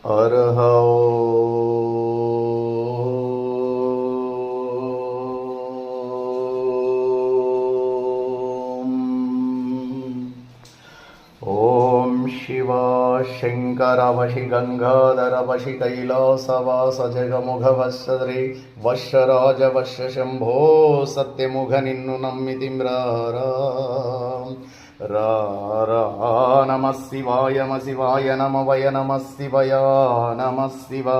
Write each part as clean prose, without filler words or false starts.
अर्ह ॐ शिव शंकर वशि गंगाधर वशि कैलासवास जगमुख वश्री वश्राज वश्य शंभो सत्यमुख निन्नु नम्मितिम्रारा नमः शिवाय नम वय नमः शिवाय नमः शिवाय।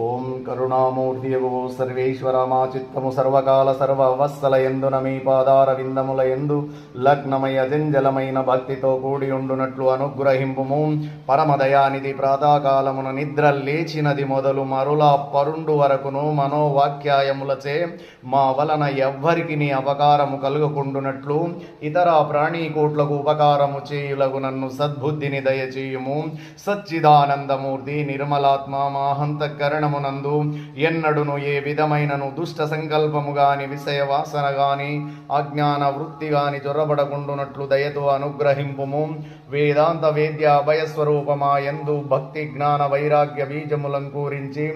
ओं करुणामूर्तियगो सर्वेश्वरमा चित्तमु सर्वकाल सर्ववत्सलयंదు నమీ పాదారవిందములయందు లగ్నమయ జంజలమైన భక్తితో కూడి ఉండునట్లు అనుగ్రహింపుము. పరమదయానిధి ప్రాతకాలమున నిద్ర లేచినది మొదలు మరులా పరుండు వరకును మనోవాక్యాయములచే మా వలన ఎవ్వరికి నీ అపకారము కలుగకుండునట్లు ఇతర ప్రాణీకోట్లకు ఉపకారము చేయులగు నన్ను సద్బుద్ధిని దయచేయుము. సచ్చిదానందమూర్తి నిర్మలాత్మ మాహంతకరణ నందు ఎన్నడును ఏ విధమైనను దుష్ట సంకల్పము గాని విషయ వాసన గాని అజ్ఞాన వృత్తి గాని జొరబడకుండునట్లు దయతో అనుగ్రహింపుము. వేదాంత వేద్య అభయస్వరూపమా యందు భక్తి జ్ఞాన వైరాగ్య బీజములంకూరించి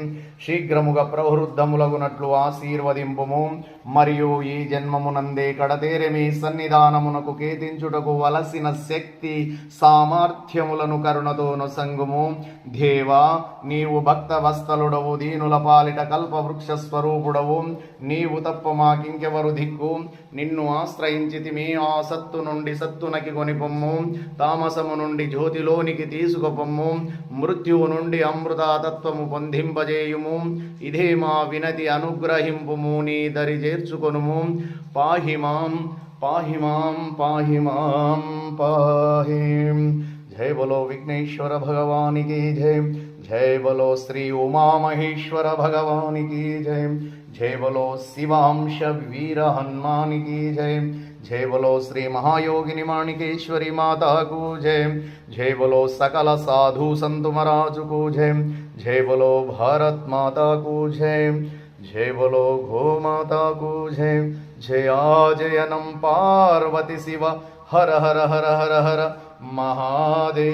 శీఘ్రముగా ప్రవృద్ధములగునట్లు ఆశీర్వదింపుము. మరియు ఈ జన్మమునందే కడతేరె మీ సన్నిధానమునకు కేతించుటకు వలసిన శక్తి సామర్థ్యములను కరుణతోను సంగుము. దేవా, నీవు భక్తవత్సలుడవు, దీనుల పాలిట కల్పవృక్ష స్వరూపుడవు. నీవు తప్ప మాకింకెవరు దిక్కు? నిన్ను ఆశ్రయించితిమి. ఆ సత్తు నుండి సత్తునకి కొనిపొమ్ము, తామసము నుండి జ్యోతిలోనికి తీసుకుపొమ్ము, మృత్యువు నుండి అమృతతత్వము పొందింపజేయుము. ఇదే మా వినతి, అనుగ్రహింపుము, నీ దరి చేర్చుకొనుము. పాహిమాం పాహిమాం పాహిమాం పాహిం. జయ బలో విఘ్నేశ్వర భగవానికి జయ. जय बोलो श्री उमा महेश्वर भगवान की जय. जय बोलो शिवांश वीर हनुमान की जय. जय बोलो श्री महायोगिनी माणिकेश्वरी माता को जय. जय बोलो सकल साधु संत महाराज को जय. जय बोलो भारत माता को जय. जय बोलो गो माता को जय. जय जयनम पार्वती शिव हर हर हर हर हर महादेव.